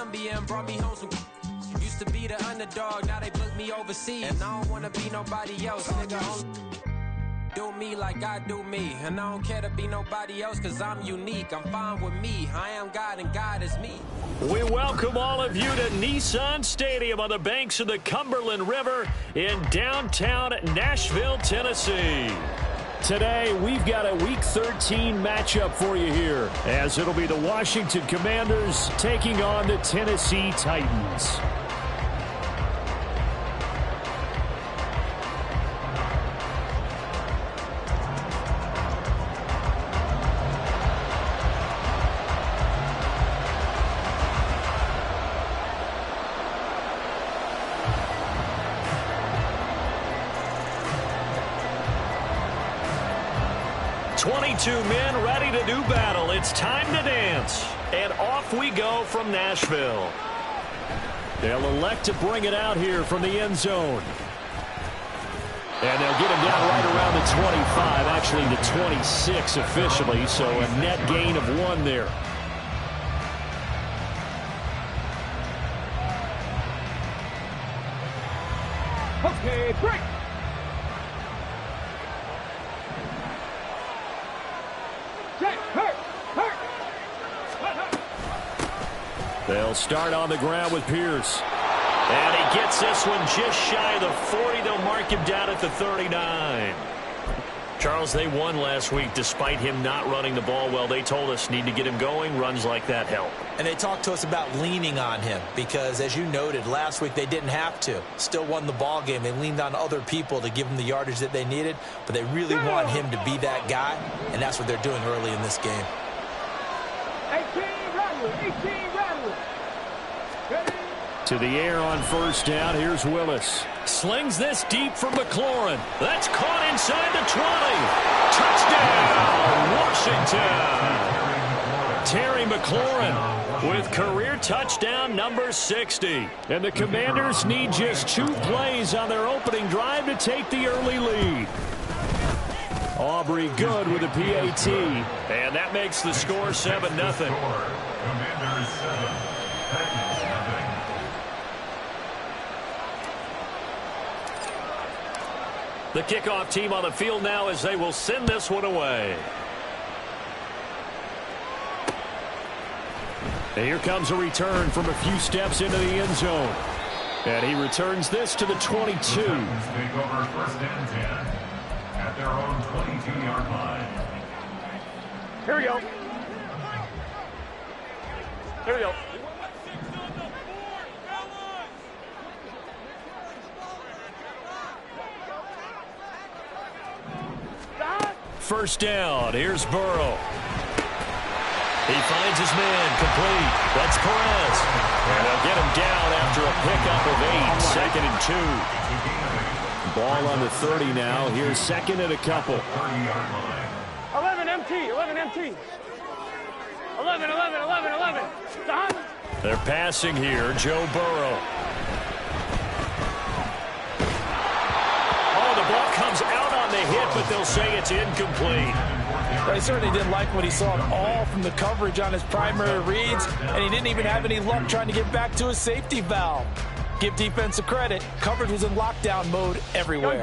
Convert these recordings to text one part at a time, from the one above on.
Columbia and brought me home some. Used to be the underdog, now they book me overseas. And I don't wanna be nobody else, nigga. Do me like I do me. And I don't care to be nobody else, cause I'm unique. I'm fine with me. I am God and God is me. We welcome all of you to Nissan Stadium on the banks of the Cumberland River in downtown Nashville, Tennessee. Today, we've got a Week 13 matchup for you here, as it'll be the Washington Commanders taking on the Tennessee Titans. Men ready to do battle. It's time to dance. And off we go from Nashville. They'll elect to bring it out here from the end zone. And they'll get him down right around the 25, actually the 26 officially, so a net gain of 1 there. Okay, break. They'll start on the ground with Pierce. And he gets this one just shy of the 40. They'll mark him down at the 39. Charles, they won last week despite him not running the ball well. They told us need to get him going. Runs like that help. And they talked to us about leaning on him because, as you noted, last week they didn't have to. Still won the ball game. They leaned on other people to give them the yardage that they needed, but they really want him to be that guy, and that's what they're doing early in this game. 18 Rattler. To the air on first down. Here's Willis. Slings this deep for McLaurin. That's caught inside the 20. Touchdown, Washington. Terry McLaurin with career touchdown number 60. And the Commanders need just 2 plays on their opening drive to take the early lead. Aubrey good with a PAT. And that makes the score 7-0. Commanders 7, Titans 0. The kickoff team on the field now as they will send this one away. And here comes a return from a few steps into the end zone. And he returns this to the 22. The Titans take over 1st and 10 at their own 22-yard line. Here we go. First down. Here's Burrow. He finds his man complete. That's Perez. And they'll get him down after a pickup of 8. 2nd and 2. Ball on the 30 now. Here's 2nd and a couple. 11 MT. 11. Done. They're passing here. Joe Burrow. Oh, the ball comes out on the hit, but they'll say it's incomplete. But he certainly didn't like what he saw at all from the coverage on his primary reads, and he didn't even have any luck trying to get back to his safety valve. Give defense a credit. Coverage was in lockdown mode everywhere.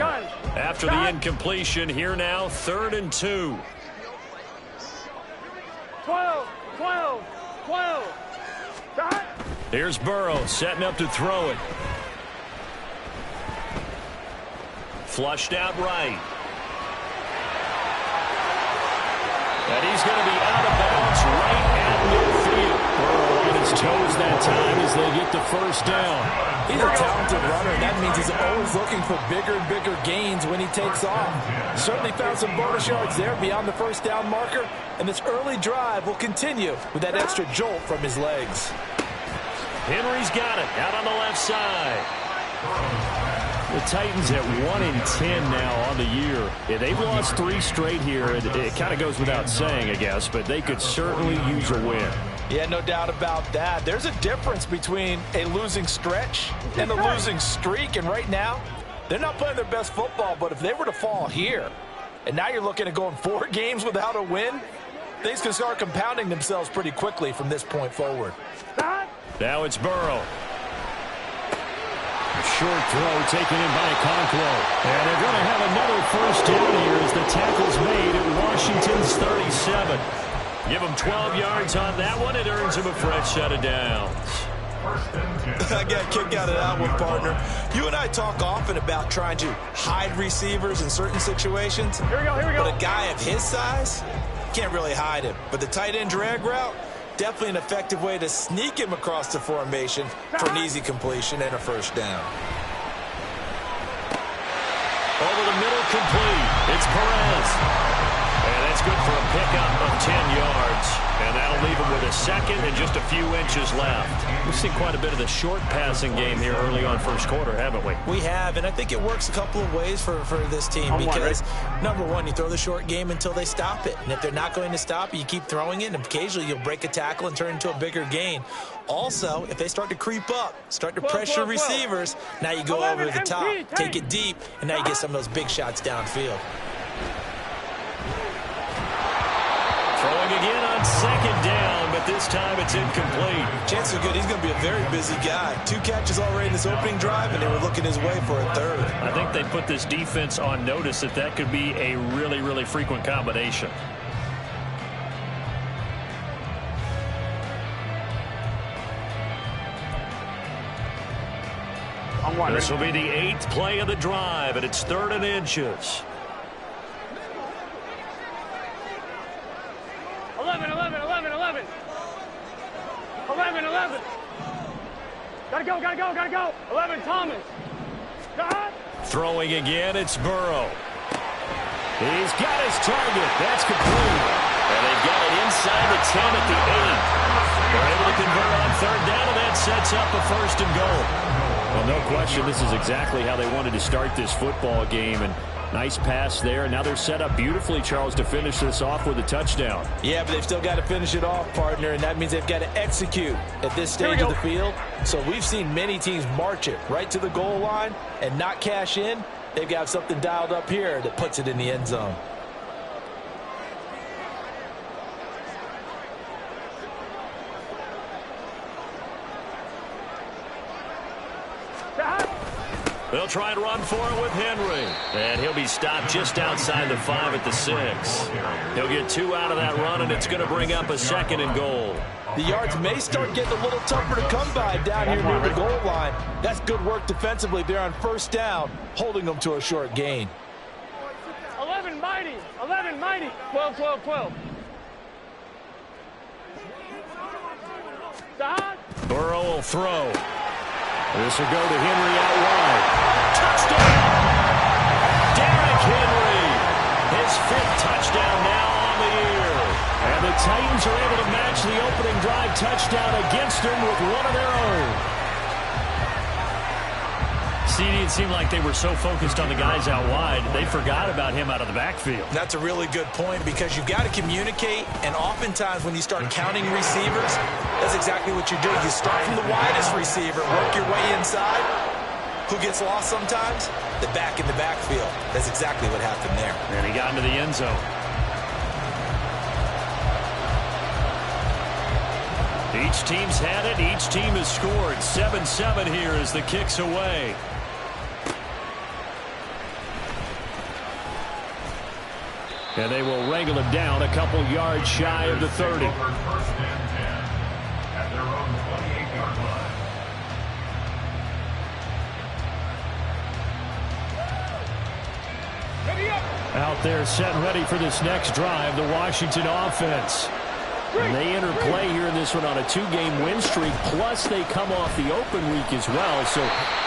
After the incompletion, here now, 3rd and 2. 12. Done. Here's Burrow setting up to throw it. Flushed out right. And he's going to be out of bounds right at midfield. Burrow on his toes that time as they get the first down. He's a talented runner, and that means he's always looking for bigger and bigger gains when he takes off. Certainly found some bonus yards there beyond the first down marker, and this early drive will continue with that extra jolt from his legs. Henry's got it out on the left side. The Titans at 1-10 now on the year. Yeah, they've lost 3 straight here. It kind of goes without saying, I guess, but they could certainly use a win. Yeah, no doubt about that. There's a difference between a losing stretch and a losing streak, and right now, they're not playing their best football, but if they were to fall here, and now you're looking at going 4 games without a win, things can start compounding themselves pretty quickly from this point forward. Now it's Burrow. Short throw taken in by Okonkwo. And they're going to have another first down here as the tackle's made at Washington's 37. Give him 12 yards on that one. It earns him a fresh set of downs. I got a kick out of that one, partner. You and I talk often about trying to hide receivers in certain situations. Here we go, here we go. But a guy of his size, can't really hide him. But the tight end drag route, definitely an effective way to sneak him across the formation for an easy completion and a first down. Over the middle, complete. It's Perez. And that's good for a pickup of 10 yards. And that'll leave him with a second and just a few inches left. We've seen quite a bit of the short passing game here early on first quarter, haven't we? We have, and I think it works a couple of ways for this team because, number one, you throw the short game until they stop it. And if they're not going to stop it, you keep throwing it, and occasionally you'll break a tackle and turn into a bigger gain. Also, if they start to creep up, start to pressure receivers, now you go over the top, take it deep, and now you get some of those big shots downfield. Throwing again on second down, but this time it's incomplete. Chances are good he's going to be a very busy guy. 2 catches already in this opening drive, and they were looking his way for a third. I think they put this defense on notice that could be a really, really frequent combination. This will be the 8th play of the drive, and it's 3rd and inches. 11. Gotta go. 11, Thomas. Throwing again, it's Burrow. He's got his target. That's complete. And they've got it inside the 10 at the 8. They're able to convert on 3rd down, and that sets up a 1st and goal. Well, no question, this is exactly how they wanted to start this football game. And nice pass there. And now they're set up beautifully, Charles, to finish this off with a touchdown. Yeah, but they've still got to finish it off, partner, and that means they've got to execute at this stage of the field. So we've seen many teams march it right to the goal line and not cash in. They've got something dialed up here that puts it in the end zone. They'll try and run for it with Henry. And he'll be stopped just outside the 5 at the 6. He'll get 2 out of that run, and it's going to bring up a 2nd and goal. The yards may start getting a little tougher to come by down here near the goal line. That's good work defensively there on 1st down, holding them to a short gain. 11 mighty. 12. Burrow will throw. This will go to Henry out wide. Touchdown! Derrick Henry. His 5th touchdown now on the year. And the Titans are able to match the opening drive touchdown against him with one of their own. CD, it seemed like they were so focused on the guys out wide, they forgot about him out of the backfield. That's a really good point because you've got to communicate, and oftentimes when you start counting receivers, that's exactly what you do. You start from the widest receiver, work your way inside. Who gets lost sometimes? The back in the backfield. That's exactly what happened there. And he got into the end zone. Each team's had it. Each team has scored. 7-7 here as the kick's away. And they will wrangle him down a couple yards shy of the 30. At their own 28-yard line. Out there set and ready for this next drive, the Washington offense. And they enter play here in this one on a 2-game win streak, plus they come off the open week as well. So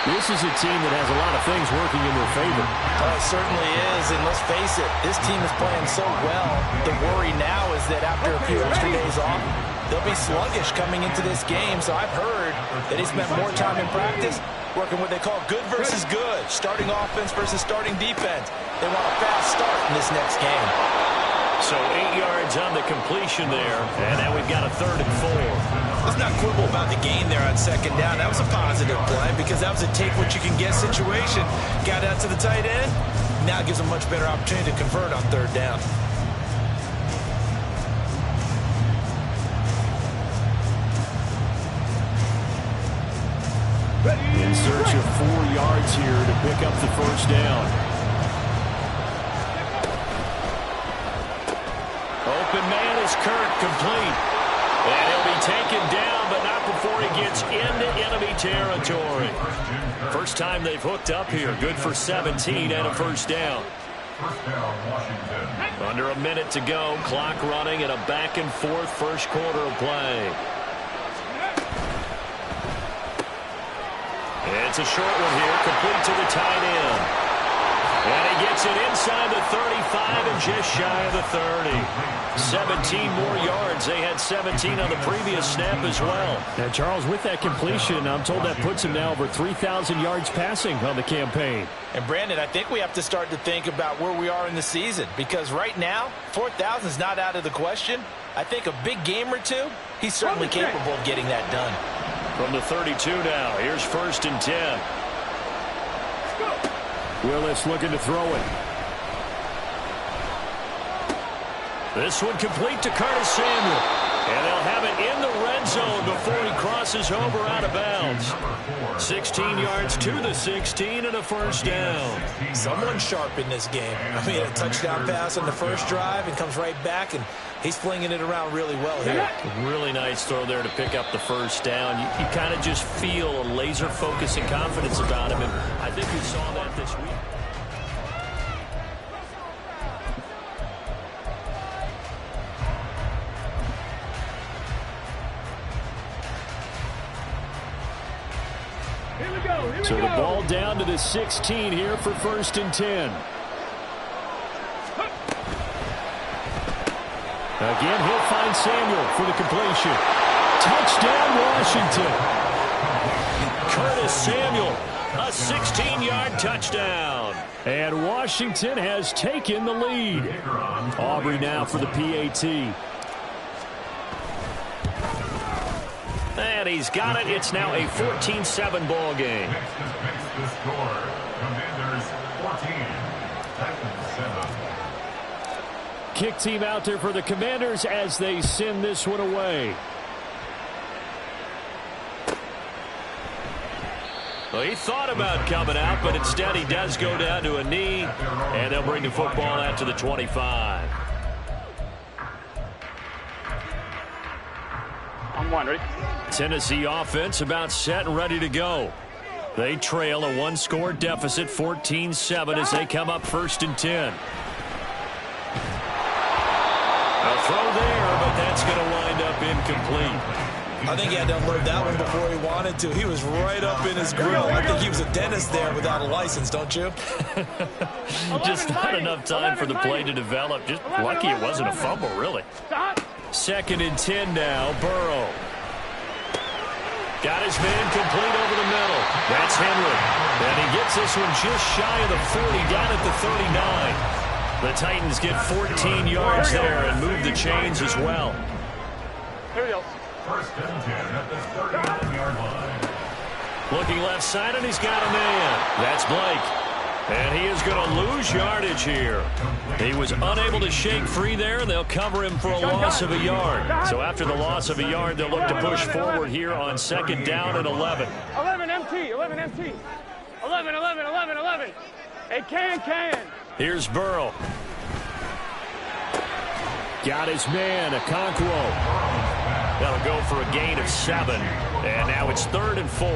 this is a team that has a lot of things working in their favor. It certainly is, and let's face it, this team is playing so well. The worry now is that after a few extra days off, they'll be sluggish coming into this game. So I've heard that they spent more time in practice working what they call good versus good, starting offense versus starting defense. They want a fast start in this next game. So 8 yards on the completion there, and now we've got a 3rd and 4. Let's not quibble about the gain there on 2nd down. That was a positive play because that was a take-what-you-can-get situation. Got out to the tight end. Now it gives them a much better opportunity to convert on 3rd down. In search of 4 yards here to pick up the first down. Open man is Kirk, complete. And he'll be taken down, but not before he gets into enemy territory. First time they've hooked up here. Good for 17 and a first down. First down, Washington. Under a minute to go. Clock running and a back-and-forth first quarter of play. It's a short one here, complete to the tight end. And he gets it inside the 35 and just shy of the 30. 17 more yards. They had 17 on the previous snap as well. And Charles, with that completion, I'm told that puts him now over 3,000 yards passing on the campaign. And Brandon, I think we have to start to think about where we are in the season, because right now, 4,000 is not out of the question. I think a big game or two, he's certainly capable of getting that done. From the 32 now, here's 1st and 10. Willis looking to throw it. This one complete to Curtis Samuel. And they'll have it in the red zone before he crosses over out of bounds. 16 yards to the 16 and a first down. Someone sharp in this game. I mean, a touchdown pass on the first drive and comes right back, and he's flinging it around really well here. Really nice throw there to pick up the first down. You kind of just feel a laser focus and confidence about him, and I think we saw that this week. So the ball down to the 16 here for 1st and 10. Again, he'll find Samuel for the completion. Touchdown, Washington. Curtis Samuel, a 16-yard touchdown. And Washington has taken the lead. Aubrey now for the PAT. And he's got it. It's now a 14-7 ball game. Next is the score. Commanders 14, Titans 7. Kick team out there for the Commanders as they send this one away. Well, he thought about coming out, but instead he does go down to a knee, and they'll bring the football out to the 25. On one, ready? Tennessee offense about set and ready to go. They trail a one-score deficit, 14-7, as they come up 1st and 10. A throw there, but that's going to wind up incomplete. I think he had to unload that one before he wanted to. He was right up in his grill. I think he was a dentist there without a license, don't you? Just not enough time for the play to develop. Just lucky it wasn't a fumble, really. 2nd and 10 now, Burrow. Got his man complete over the middle. That's Henry. And he gets this one just shy of the 40, down at the 39. The Titans get 14 yards there and move the chains as well. Here we go. 1st and 10 at the 39-yard line. Looking left side, and he's got a man. That's Blake. And he is going to lose yardage here. He was unable to shake free there, and they'll cover him for a loss of a yard. So after the loss of a yard, they'll look to push forward here on 2nd down and 11. 11 MT, 11 MT. 11, 11, 11, 11. Hey, can. Here's Burrow. Got his man, Okonkwo. That'll go for a gain of 7. And now it's 3rd and 4.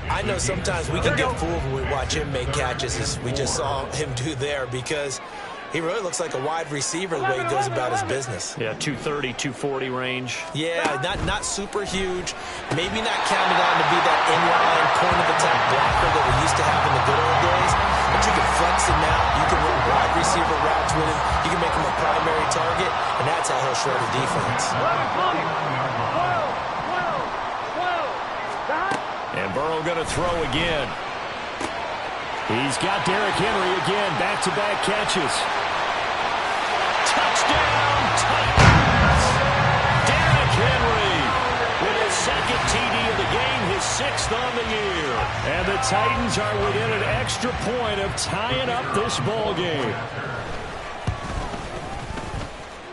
I know sometimes we can get fooled when we watch him make catches, as we just saw him do there, because he really looks like a wide receiver the way he goes about his business. Yeah, 230, 240 range. Yeah, not super huge. Maybe not counted on to be that inline point-of-attack blocker that we used to have in the good old days. But you can flex him out. You can run wide receiver routes with him. You can make him a primary target, and that's how he'll shred a defense. 12. And Burrow going to throw again. He's got Derrick Henry again, back-to-back catches. Touchdown, Titans! Derrick Henry with his 2nd TD of the game, his 6th on the year. And the Titans are within an extra point of tying up this ball game.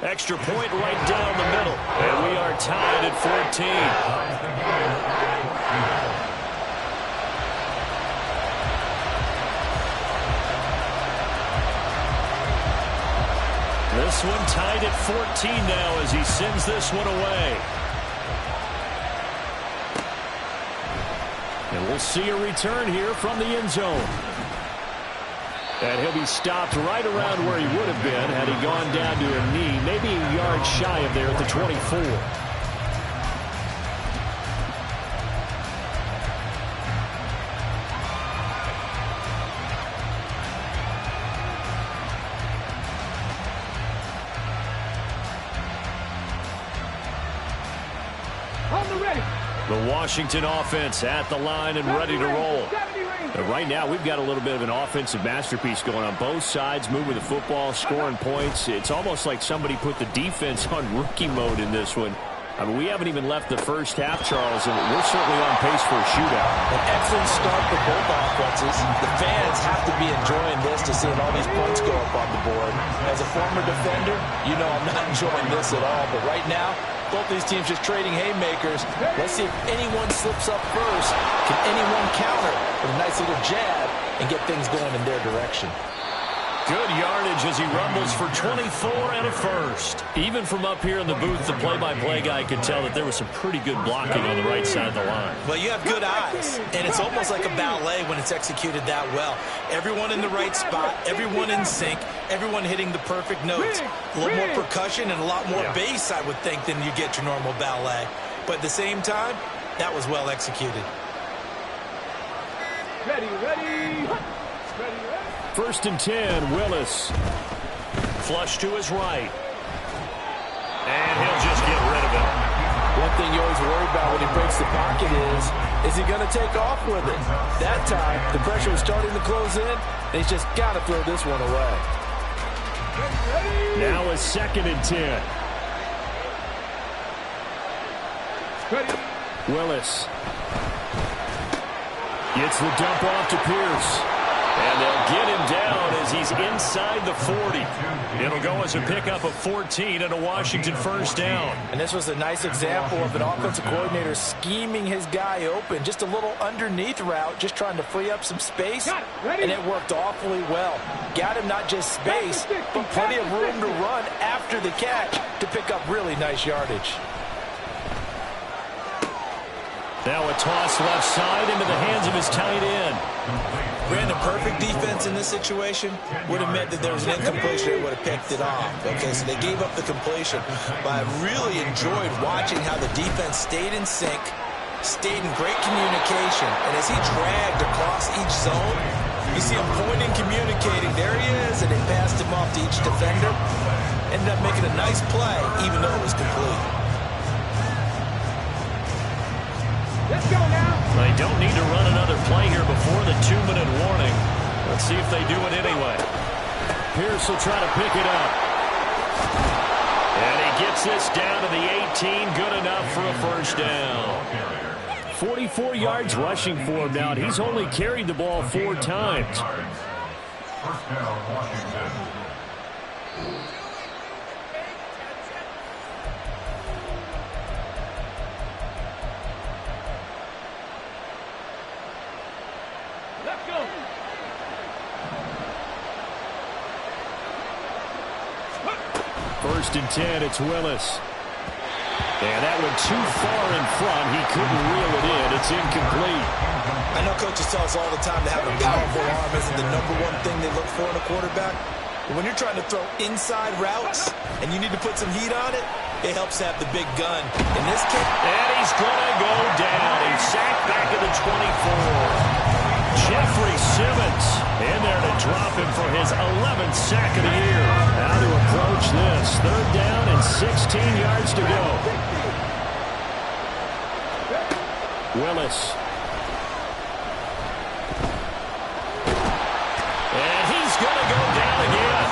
Extra point right down the middle. And we are tied at 14. this one tied at 14 now as he sends this one away. And we'll see a return here from the end zone. And he'll be stopped right around where he would have been had he gone down to a knee, maybe a yard shy of there at the 24. The Washington offense at the line and ready to roll. Right now, we've got a little bit of an offensive masterpiece going on both sides, moving the football, scoring points. It's almost like somebody put the defense on rookie mode in this one. I mean, we haven't even left the first half, Charles, and we're certainly on pace for a shootout. An excellent start for both offenses. The fans have to be enjoying this to seeing all these points go up on the board. As a former defender, you know I'm not enjoying this at all. But right now, both these teams just trading haymakers. Let's see if anyone slips up first. Can anyone counter with a nice little jab and get things going in their direction? Good yardage as he rumbles for 24 and a first. Even from up here in the booth, the play-by-play guy could tell that there was some pretty good blocking on the right side of the line. Well, you have good eyes, and it's almost like a ballet when it's executed that well. Everyone in the right spot, everyone in sync, everyone hitting the perfect notes. A little more percussion and a lot more bass, I would think, than you get your normal ballet. But at the same time, that was well executed. Ready. First and 10, Willis. Flush to his right. And he'll just get rid of it. One thing you always worry about when he breaks the pocket is he going to take off with it? That time, the pressure was starting to close in, and he's just got to throw this one away. Now a second and 10. Willis. Gets the dump off to Pierce. And they'll get him down as he's inside the 40. It'll go as a pickup of 14 and a Washington first down. And this was a nice example of an offensive coordinator scheming his guy open. Just a little underneath route, just trying to free up some space. And it worked awfully well. Got him not just space, but plenty of room to run after the catch to pick up really nice yardage. Now a toss left side into the hands of his tight end. Brandon, perfect defense in this situation would have meant that there was an incompletion that would have picked it off. Okay, so they gave up the completion. But I really enjoyed watching how the defense stayed in sync, stayed in great communication. And as he dragged across each zone, you see him pointing, communicating. There he is, and they passed him off to each defender. Ended up making a nice play, even though it was complete. Let's go now. They don't need to run another play here before the 2-minute warning. Let's see if they do it anyway. Pierce will try to pick it up. And he gets this down to the 18. Good enough for a first down. 44 yards rushing for him now, and he's only carried the ball 4 times. First down, Washington. First and 10, it's Willis. And that went too far in front. He couldn't reel it in. It's incomplete. I know coaches tell us all the time that having a powerful arm isn't the #1 thing they look for in a quarterback. But when you're trying to throw inside routes and you need to put some heat on it, it helps to have the big gun. In this case, and he's going to go down. He's sacked back at the 24. Jeffrey Simmons in there to drop him for his 11th sack of the year. How to approach this. 3rd down and 16 yards to go. Willis. And he's going to go down again.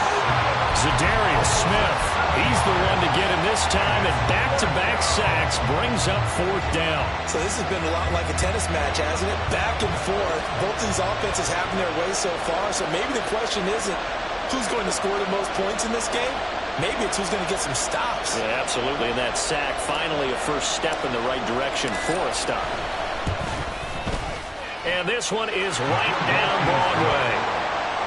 Zadarius Smith. He's the one to get him this time, and back-to-back sacks brings up 4th down. So this has been a lot like a tennis match, hasn't it? Back and forth. Both these offenses having their way so far, so maybe the question isn't who's going to score the most points in this game. Maybe it's who's going to get some stops. Yeah, absolutely, and that sack finally a first step in the right direction for a stop. And this one is right down Broadway.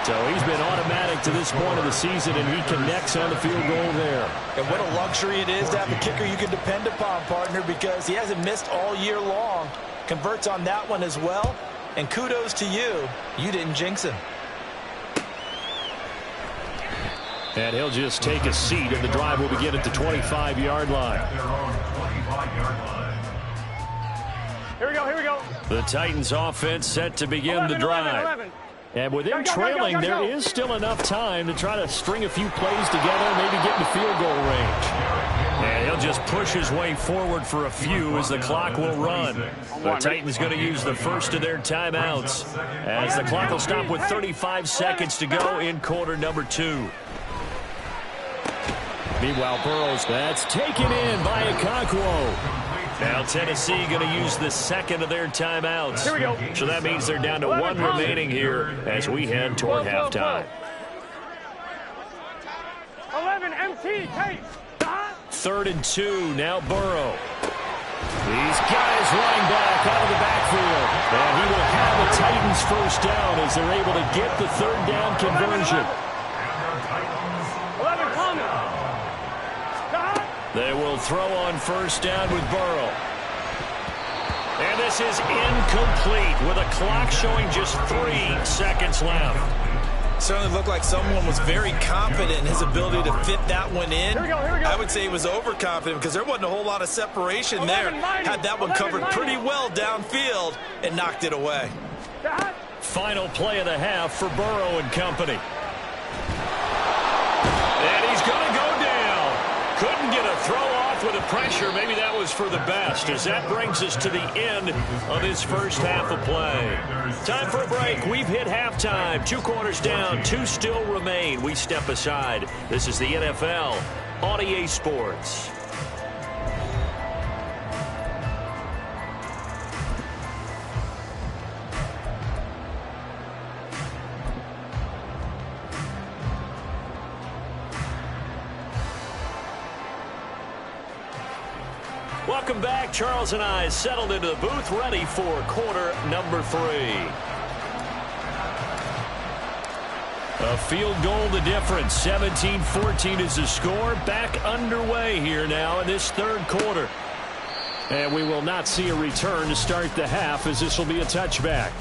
So he's been automatic to this point of the season, and he connects on the field goal there. And what a luxury it is to have a kicker you can depend upon, partner, because he hasn't missed all year long. Converts on that one as well. And kudos to you. You didn't jinx him. And he'll just take a seat, and the drive will begin at the 25-yard line. Here we go, here we go. The Titans offense set to begin the drive. 11. And with them trailing, there is still enough time to try to string a few plays together, maybe get in the field goal range. And he'll just push his way forward for a few as the clock will run. The Titans going to use the first of their timeouts as the clock will stop with 35 seconds to go in quarter number 2. Meanwhile, Burrows, that's taken in by Okonkwo. Now Tennessee going to use the second of their timeouts. Here we go. So that means they're down to 1 remaining here as we head toward halftime. 11 MT, Tate. 3rd and 2, now Burrow. These guys running back out of the backfield. And he will have the Titans first down as they're able to get the 3rd down conversion. 11 coming. They will throw on first down with Burrow. And this is incomplete with a clock showing just 3 seconds left. Certainly looked like someone was very confident in his ability to fit that one in. Here we go, here we go. I would say he was overconfident because there wasn't a whole lot of separation there. Had that one covered pretty well downfield and knocked it away. Final play of the half for Burrow and company. And he's going to go down. Couldn't get a throw off with the pressure. Maybe that was for the best, as that brings us to the end of this first half of play. Time for a break. We've hit halftime. 2 quarters down, 2 still remain. We step aside. This is the NFL on EA Sports. Welcome back. Charles and I settled into the booth, ready for quarter number 3. A field goal the difference. 17-14 is the score. Back underway here now in this 3rd quarter. And we will not see a return to start the half, as this will be a touchback.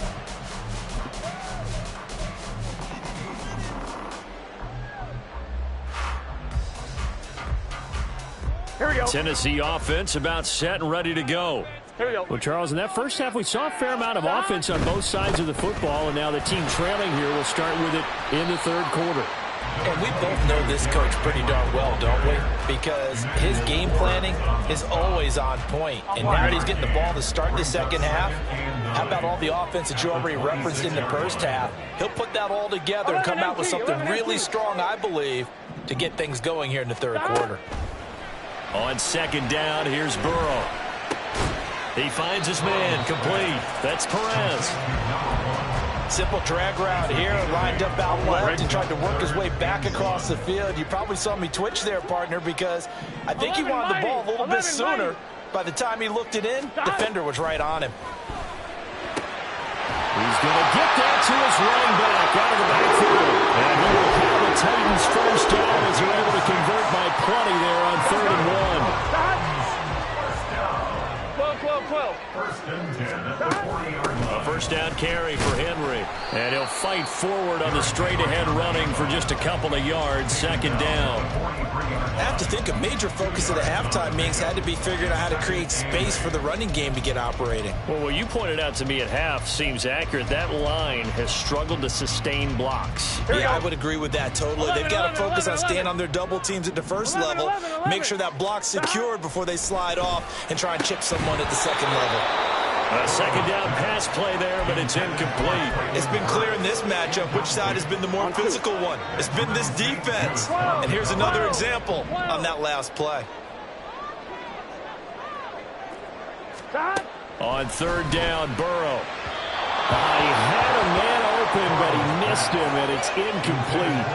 Here we go. Tennessee offense about set and ready to go. Here we go. Well, Charles, in that first half, we saw a fair amount of offense on both sides of the football, and now the team trailing here will start with it in the 3rd quarter. And we both know this coach pretty darn well, don't we? Because his game planning is always on point. And now that he's getting the ball to start the second half, how about all the offense that you already referenced in the first half? He'll put that all together and come out with something really strong, I believe, to get things going here in the 3rd quarter. On 2nd down, here's Burrow. He finds his man, complete. That's Perez. Simple drag route here, lined up out left and tried to work his way back across the field. You probably saw me twitch there, partner, because I think he wanted the ball a little bit sooner. By the time he looked it in, defender was right on him. He's going to get that to his running back out of the backfield. And he will have the Titans first down as they're able to convert by plenty there on 3rd and 1. 12. A first down carry for Henry. And he'll fight forward on the straight-ahead running for just a couple of yards. 2nd down. I have to think a major focus of the halftime meetings had to be figuring out how to create space for the running game to get operating. Well, what you pointed out to me at half seems accurate. That line has struggled to sustain blocks. Yeah, I would agree with that totally. They've got to focus on staying on their double teams at the first level, make sure that block's secured before they slide off and try and chip someone at the second level. A 2nd down pass play there, but it's incomplete. It's been clear in this matchup which side has been the more physical one. It's been this defense. And here's another example on that last play. On 3rd down, Burrow. He had a man open, but he missed him, and it's incomplete.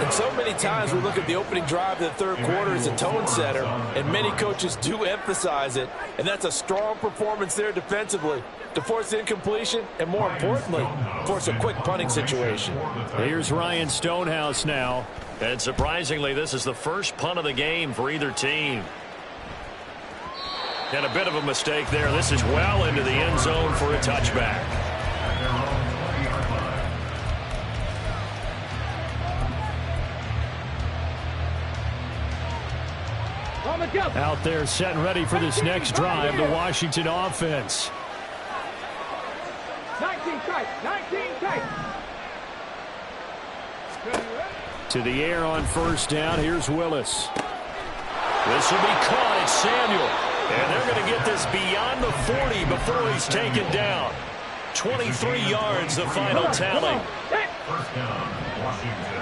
And so many times we look at the opening drive of the third quarter as a tone setter, and many coaches do emphasize it, and that's a strong performance there defensively to force incompletion and, more importantly, force a quick punting situation. Here's Ryan Stonehouse now. And surprisingly, this is the first punt of the game for either team. And a bit of a mistake there. This is well into the end zone for a touchback. Out there set and ready for this next drive, the Washington offense. 19 tight. To the air on first down. Here's Willis. This will be caught. It's Samuel. And they're going to get this beyond the 40 before he's taken down. 23 yards, the final tally. First down, Washington.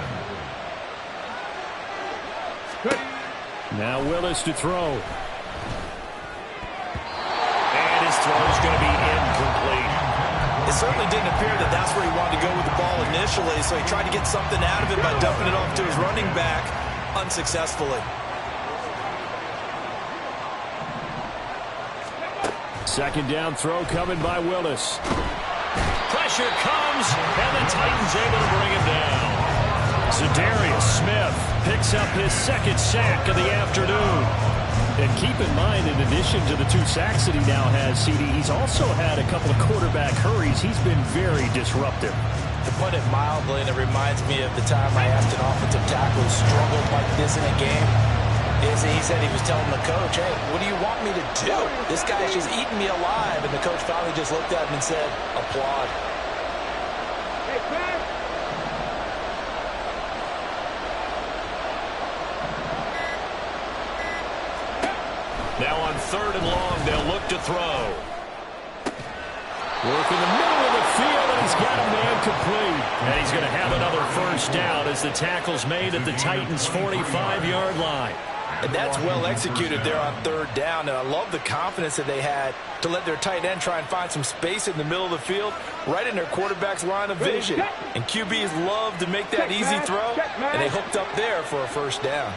Now Willis to throw. And his throw is going to be incomplete. It certainly didn't appear that that's where he wanted to go with the ball initially, so he tried to get something out of it by dumping it off to his running back unsuccessfully. Second down throw coming by Willis. Pressure comes, and the Titans able to bring him down. Za'Darius Smith picks up his second sack of the afternoon. And keep in mind, in addition to the 2 sacks that he now has, CD, he's also had a couple of quarterback hurries. He's been very disruptive. To put it mildly, and it reminds me of the time I asked an offensive tackle who struggled like this in a game, he said he was telling the coach, hey, what do you want me to do? This guy's just eating me alive. And the coach finally just looked at him and said, applaud. Hey, man. Now on third and long, they'll look to throw. Work in the middle of the field, and he's got a man complete. And he's going to have another first down as the tackle's made at the Titans' 45-yard line. And that's well executed there on third down. And I love the confidence that they had to let their tight end try and find some space in the middle of the field, right in their quarterback's line of vision. And QBs love to make that easy throw, and they hooked up there for a first down.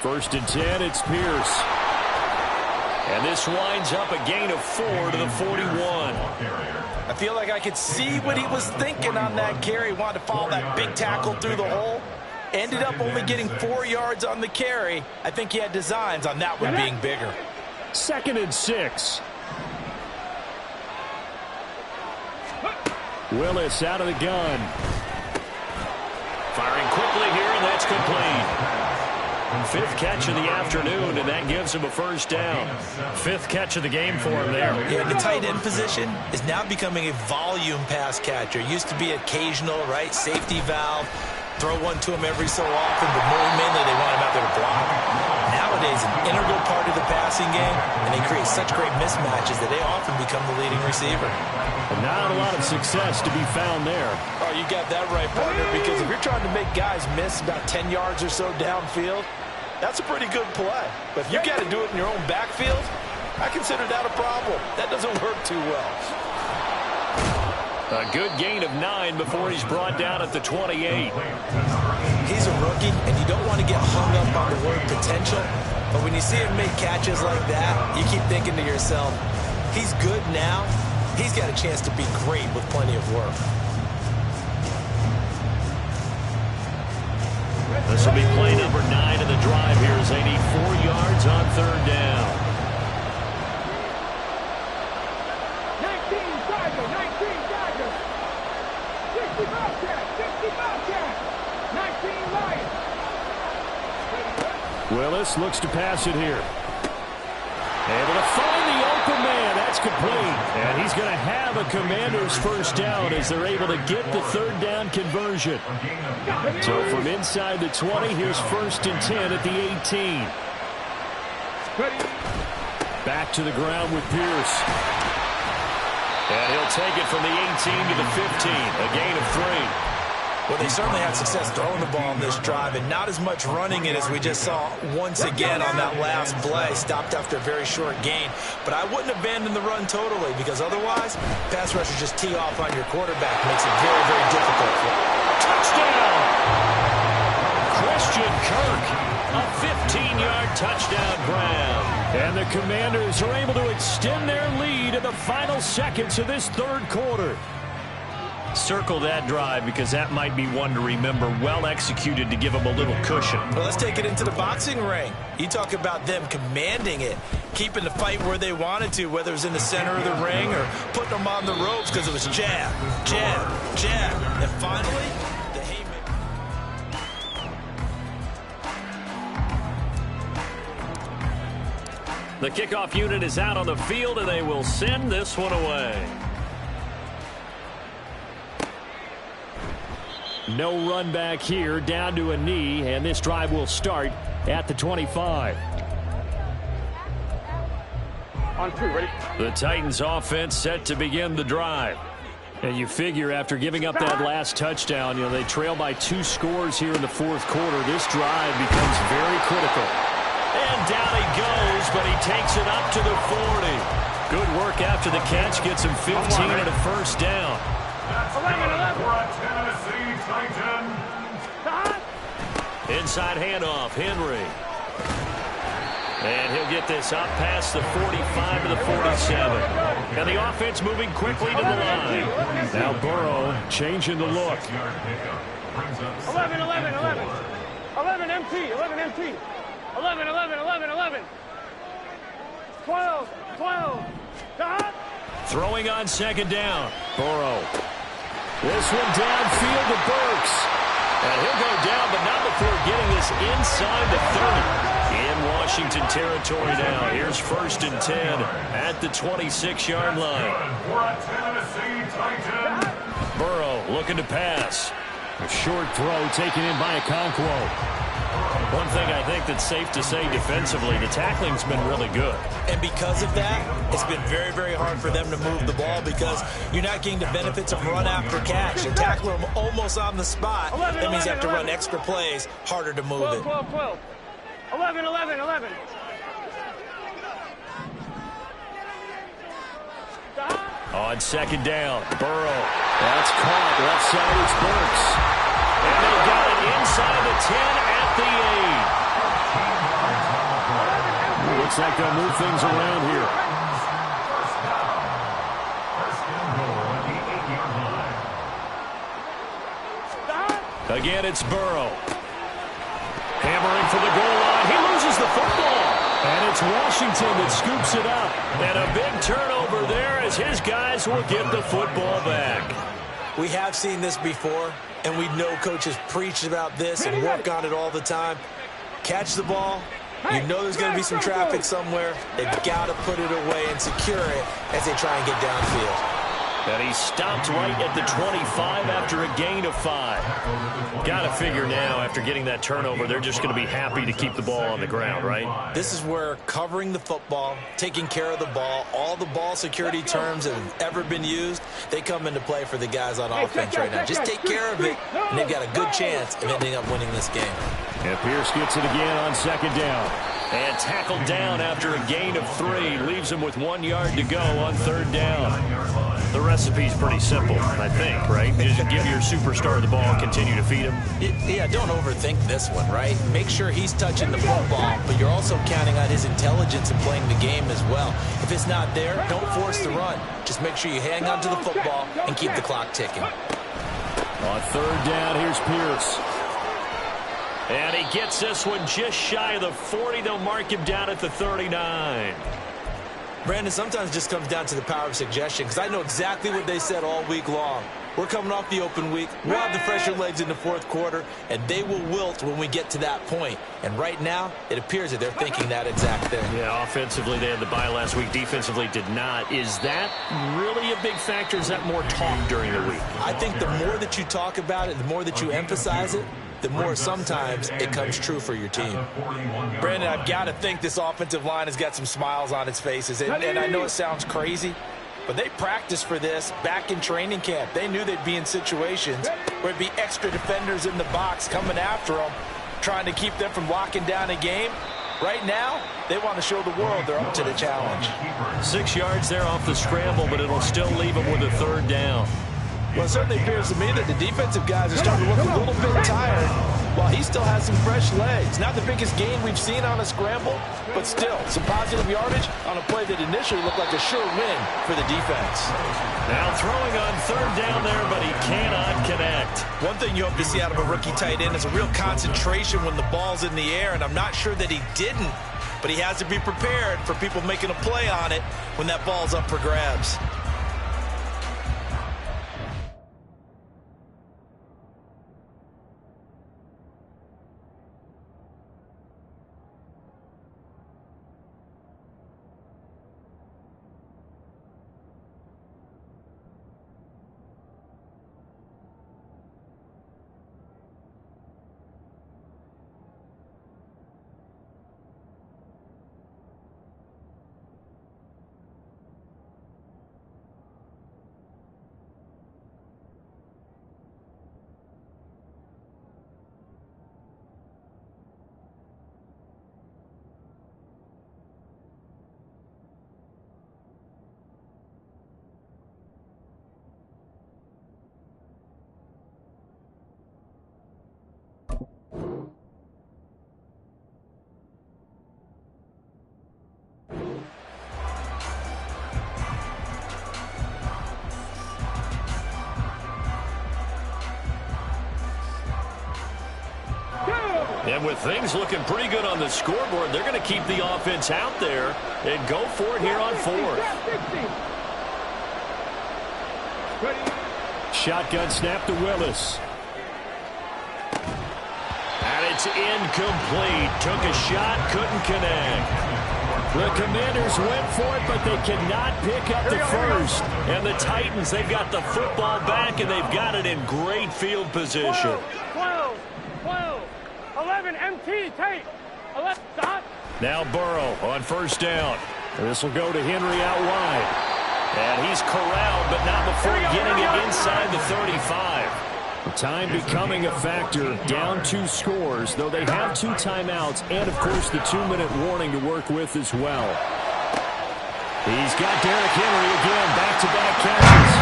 First and 10, it's Pierce. And this winds up a gain of 4 to the 41. I feel like I could see what he was thinking on that carry. He wanted to follow that big tackle through the hole. Ended up only getting 4 yards on the carry. I think he had designs on that one being bigger. Second and 6. Willis out of the gun. Firing quickly here, and that's complete. 5th catch of the afternoon, and that gives him a first down. 5th catch of the game for him there. Yeah, the tight end position is now becoming a volume pass catcher. Used to be occasional, right? Safety valve. Throw one to him every so often, but mainly they want him out there to block. Nowadays, an integral part of the passing game, and they create such great mismatches that they often become the leading receiver. Not a lot of success to be found there. Oh, you got that right, partner, because if you're trying to make guys miss about 10 yards or so downfield, that's a pretty good play. But if you got to do it in your own backfield, I consider that a problem. That doesn't work too well. A good gain of 9 before he's brought down at the 28. He's a rookie, and you don't want to get hung up on the word potential. But when you see him make catches like that, you keep thinking to yourself, he's good now. He's got a chance to be great with plenty of work. This will be play number 9 of the drive here as they need 4 yards on third down. 19 Dodgers. 60 Bobcats. 19 Lions. Willis looks to pass it here. Able to find the open man. That's complete. And he's going to have a Commander's first down as they're able to get the third down conversion. So from inside the 20, here's first and 10 at the 18. Back to the ground with Pierce. And he'll take it from the 18 to the 15. A gain of 3. Well, they certainly had success throwing the ball in this drive, and not as much running it as we just saw once again on that last play. Stopped after a very short gain. But I wouldn't abandon the run totally, because otherwise, pass rushers just tee off on your quarterback. Makes it very, very difficult for him. Touchdown! Christian Kirk, a 15-yard touchdown grab. And the Commanders are able to extend their lead in the final seconds of this third quarter. Circle that drive, because that might be one to remember. Well executed to give them a little cushion. Well, let's take it into the boxing ring. You talk about them commanding it, keeping the fight where they wanted to, whether it was in the center of the ring or putting them on the ropes, because it was jab, jab, jab. And finally, the haymaker. The kickoff unit is out on the field, and they will send this one away. No run back here, down to a knee, and this drive will start at the 25. On 2, ready? The Titans offense set to begin the drive. And you figure after giving up that last touchdown, they trail by 2 scores here in the fourth quarter. This drive becomes very critical. And down he goes, but he takes it up to the 40. Good work after the catch, gets him 15 and a first down. That's 11 for a Tennessee Titan. Inside handoff, Henry. And he'll get this up past the 45 to the 47. And the offense moving quickly to the line. Now Burrow changing the look. 11, 11, 11. 11 MT, 11 MT. 11, 11, 11, 11. 12, 12. Throwing on second down. Burrow. This one downfield to Burks. And he'll go down, but not before getting this inside the 30. In Washington territory now. Here's 1st and 10 at the 26-yard line. Burrow looking to pass. A short throw taken in by Okonkwo. One thing I think that's safe to say defensively, the tackling's been really good. And because of that, it's been very, very hard for them to move the ball, because you're not getting the benefits of run after catch. They're tackling them almost on the spot. That means you have to run extra plays, harder to move it. 12, 12. 11, 11, 11. On second down, Burrow. That's caught. Left side is Burks. And they got it inside the 10 at the 8. Looks like they'll move things around here. Again, it's Burrow. Hammering for the goal line. He loses the football. And it's Washington that scoops it up. And a big turnover there as his guys will get the football back. We have seen this before, and we know coaches preach about this and work on it all the time. Catch the ball. You know there's going to be some traffic somewhere. They've got to put it away and secure it as they try and get downfield. And he stopped right at the 25 after a gain of 5. Got to figure now, after getting that turnover, they're just going to be happy to keep the ball on the ground, right? This is where covering the football, taking care of the ball, all the ball security terms that have ever been used, they come into play for the guys on offense right now. Just take care of it, and they've got a good chance of ending up winning this game. And Pierce gets it again on second down. And tackled down after a gain of 3. Leaves him with 1 yard to go on third down. The recipe's pretty simple, I think, right? You just give your superstar the ball and continue to feed him. Yeah, don't overthink this one, right? Make sure he's touching the football, but you're also counting on his intelligence in playing the game as well. If it's not there, don't force the run. Just make sure you hang on to the football and keep the clock ticking. On third down, here's Pierce. And he gets this one just shy of the 40. They'll mark him down at the 39. Brandon, sometimes it just comes down to the power of suggestion, because I know exactly what they said all week long. We're coming off the open week. We'll have the fresher legs in the fourth quarter, and they will wilt when we get to that point. And right now, it appears that they're thinking that exact thing. Yeah, offensively, they had the bye last week. Defensively, did not. Is that really a big factor? Is that more talk during the week? I think the more that you talk about it, the more that you emphasize it, the more sometimes it comes true for your team. Brandon, I've got to think this offensive line has got some smiles on its faces. And I know it sounds crazy, But they practiced for this back in training camp. They knew they'd be in situations where it'd be extra defenders in the box coming after them, trying to keep them from locking down a game. Right now, they want to show the world they're up to the challenge. 6 yards there off the scramble, but it'll still leave them with a third down. Well, it certainly appears to me that the defensive guys are starting to look a little bit tired while he still has some fresh legs. Not the biggest gain we've seen on a scramble, but still some positive yardage on a play that initially looked like a sure win for the defense. Now throwing on third down there, but he cannot connect. One thing you hope to see out of a rookie tight end is a real concentration when the ball's in the air, and I'm not sure that he didn't, but he has to be prepared for people making a play on it when that ball's up for grabs. And with things looking pretty good on the scoreboard, they're going to keep the offense out there and go for it here on fourth. Shotgun snap to Willis. And it's incomplete. Took a shot, couldn't connect. The Commanders went for it, but they cannot pick up the first. And the Titans, they've got the football back, and they've got it in great field position. 12, 11, MT, tight. 11, stop. Now Burrow on first down. This will go to Henry out wide. And he's corralled, but not before getting it inside the 35. Time becoming a factor, down 2 scores, though they have 2 timeouts and, of course, the 2-minute warning to work with as well. He's got Derrick Henry again, back-to-back catches.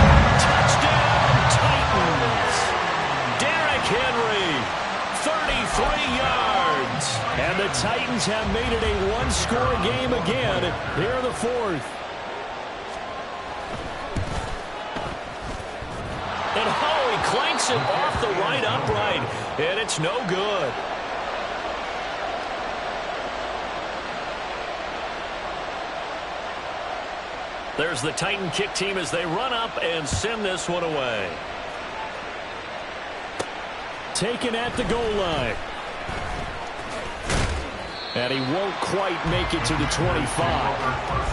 Touchdown, Titans! Derrick Henry, 33 yards. And the Titans have made it a 1-score game again here in the fourth. And Howie clanks it off the right upright, and it's no good. There's the Titan kick team as they run up and send this one away. Taken at the goal line. And he won't quite make it to the 25.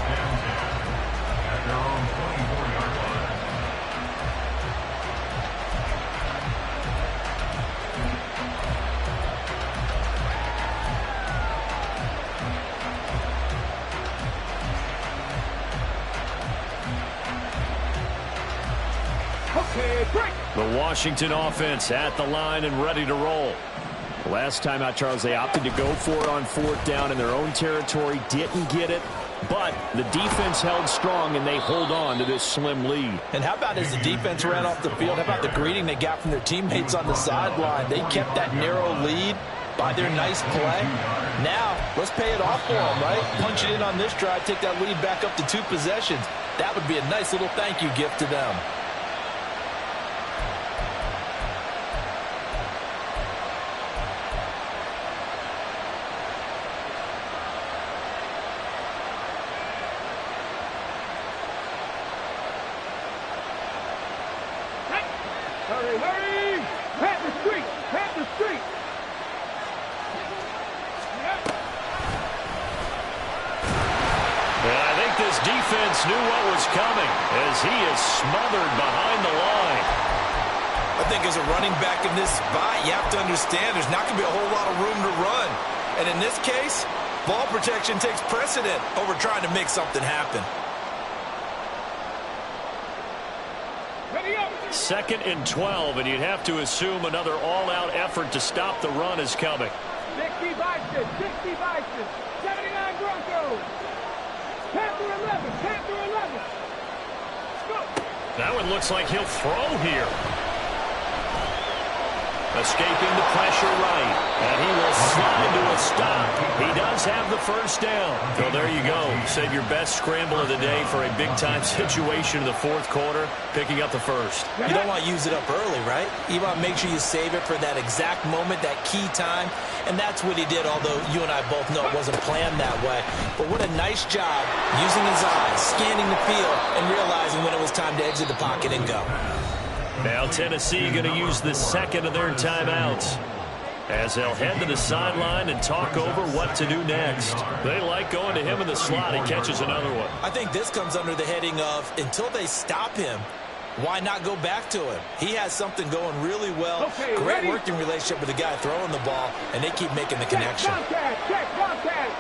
The Washington offense at the line and ready to roll. Last time out, Charles, they opted to go for it on 4th down in their own territory. Didn't get it, but the defense held strong, and they hold on to this slim lead. And how about as the defense ran off the field, how about the greeting they got from their teammates on the sideline? They kept that narrow lead by their nice play. Now, let's pay it off for them, right? Punch it in on this drive, take that lead back up to 2 possessions. That would be a nice little thank you gift to them. Hurry! Pat the street! Pat the street! And I think this defense knew what was coming as he is smothered behind the line. I think as a running back in this spot, you have to understand there's not going to be a whole lot of room to run. And in this case, ball protection takes precedent over trying to make something happen. 2nd and 12, and you'd have to assume another all-out effort to stop the run is coming. 60 Bison, 60 Bison, 79 Broncos. 10 through 11, 10 through 11. Go. That one looks like he'll throw here. Escaping the pressure right, and he will slide to a stop. He does have the first down. So there you go. Save your best scramble of the day for a big-time situation in the 4th quarter, picking up the first. You don't want to use it up early, right? You want to make sure you save it for that exact moment, that key time, and that's what he did, although you and I both know it wasn't planned that way. But what a nice job using his eyes, scanning the field, and realizing when it was time to exit the pocket and go. Now Tennessee going to use the 2nd of their timeouts as they'll head to the sideline and talk over what to do next. They like going to him in the slot. He catches another one. I think this comes under the heading of until they stop him, why not go back to him? He has something going really well. Okay, great ready? working relationship with the guy throwing the ball, and they keep making the connection. Check, Bobcat.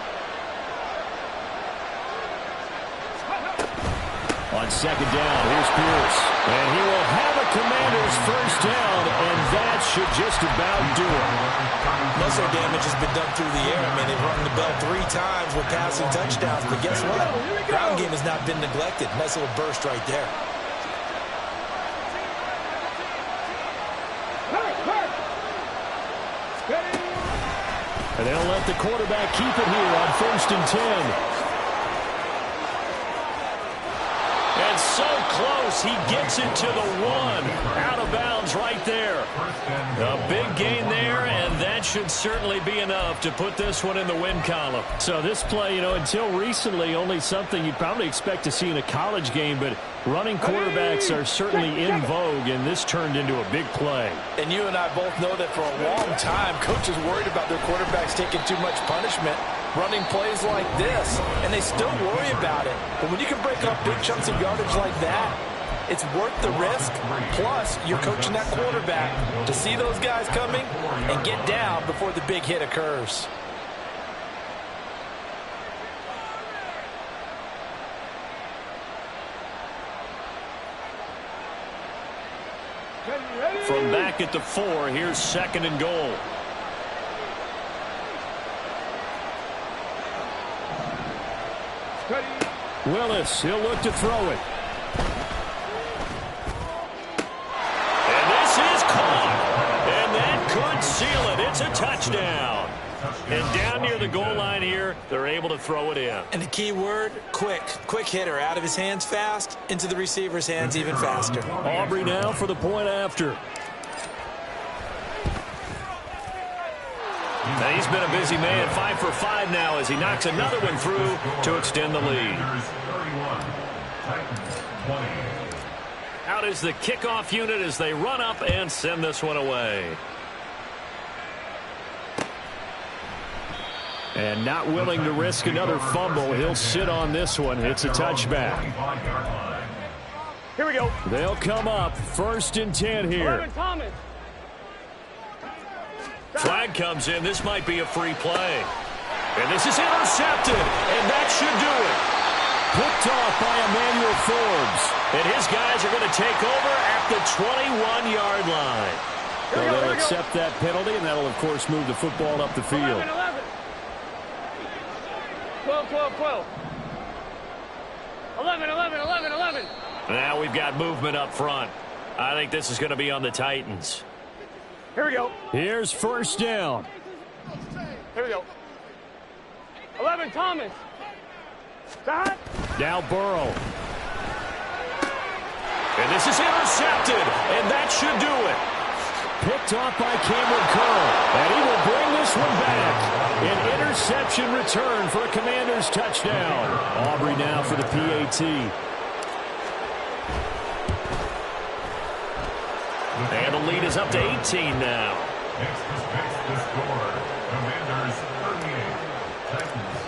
On 2nd down, here's Pierce. And he will have a Commander's first down, and that should just about do it. Muscle damage has been done through the air. I mean, they've rung the bell 3 times with passing touchdowns, but guess what? Ground game has not been neglected. Nice little burst right there. And they'll let the quarterback keep it here on 1st and 10. And so close, he gets it to the 1. Out of bounds right there. A big gain there, and that should certainly be enough to put this one in the win column. So this play, until recently, only something you'd probably expect to see in a college game, but running quarterbacks are certainly in vogue, and this turned into a big play. And you and I both know that for a long time, coaches worried about their quarterbacks taking too much punishment, running plays like this, and they still worry about it. But when you can break up big chunks of yardage like that, it's worth the risk. Plus, you're coaching that quarterback to see those guys coming and get down before the big hit occurs. From back at the 4, here's 2nd and goal. Willis, he'll look to throw it. And this is caught. And that could seal it. It's a touchdown. And down near the goal line here, they're able to throw it in. And the key word, quick. Quick hitter. Out of his hands fast, into the receiver's hands even faster. Aubrey now for the point after. Now he's been a busy man, 5 for 5 now as he knocks another one through to extend the lead. Out is the kickoff unit as they run up and send this one away. And not willing to risk another fumble, he'll sit on this one. It's a touchback. Here we go. They'll come up 1st and 10 here. 11 Thomas. Flag comes in. This might be a free play. And this is intercepted. And that should do it. Picked off by Emmanuel Forbes. And his guys are going to take over at the 21-yard line. Well, they'll accept that penalty, and that'll, of course, move the football up the field. 11, 11. 12, 12, 12. 11, 11, 11, 11. Now we've got movement up front. I think this is going to be on the Titans. Here we go. Here's 1st down. Here we go. 11 Thomas. Stop. Now Burrow. And this is intercepted. And that should do it. Picked off by Cameron Curl. And he will bring this one back. An interception return for a Commanders touchdown. Aubrey now for the PAT. And the lead is up to 18 now. Next to score. Commanders 38, Titans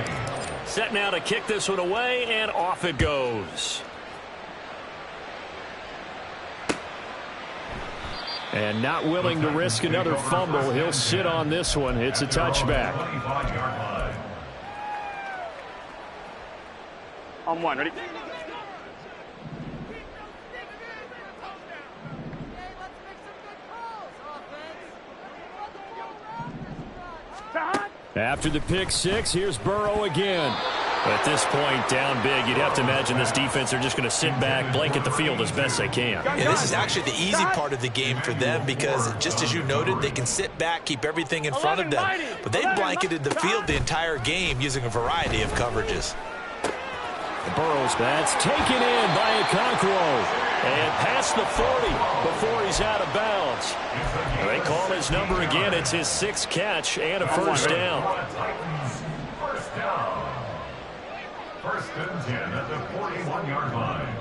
20. Set now to kick this one away, and off it goes. And not willing to risk another fumble, he'll sit on this one. It's a touchback. On 1, ready? After the pick six, here's Burrow again. At this point, down big, you'd have to imagine this defense are just going to sit back, blanket the field as best they can. Yeah, this is actually the easy part of the game for them because, just as you noted, they can sit back, keep everything in front of them. But they've blanketed the field the entire game using a variety of coverages. Burrows, that's taken in by Okonkwo. And past the 40 before he's out of bounds. They call his number again. It's his 6th catch and a first down. First down. First and 10 at the 41-yard line.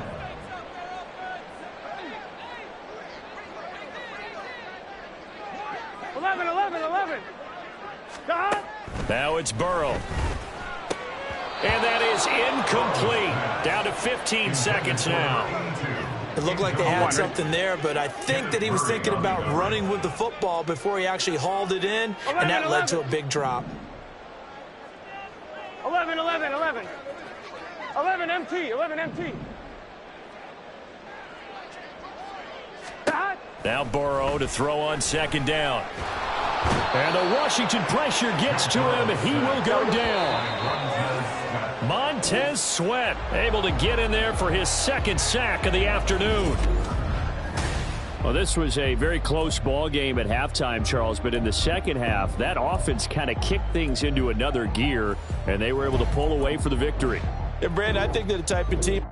Eleven. Now it's Burrow. And that is incomplete. Down to 15 seconds now. It looked like they had something there, but I think that he was thinking about running with the football before he actually hauled it in, and that led to a big drop. 11 MT. Now Burrow to throw on 2nd down. And the Washington pressure gets to him, and he will go down. Montez Sweat able to get in there for his 2nd sack of the afternoon. Well, this was a very close ball game at halftime, Charles, but in the second half, that offense kind of kicked things into another gear, and they were able to pull away for the victory. Yeah, Brandon, I think they're the type of team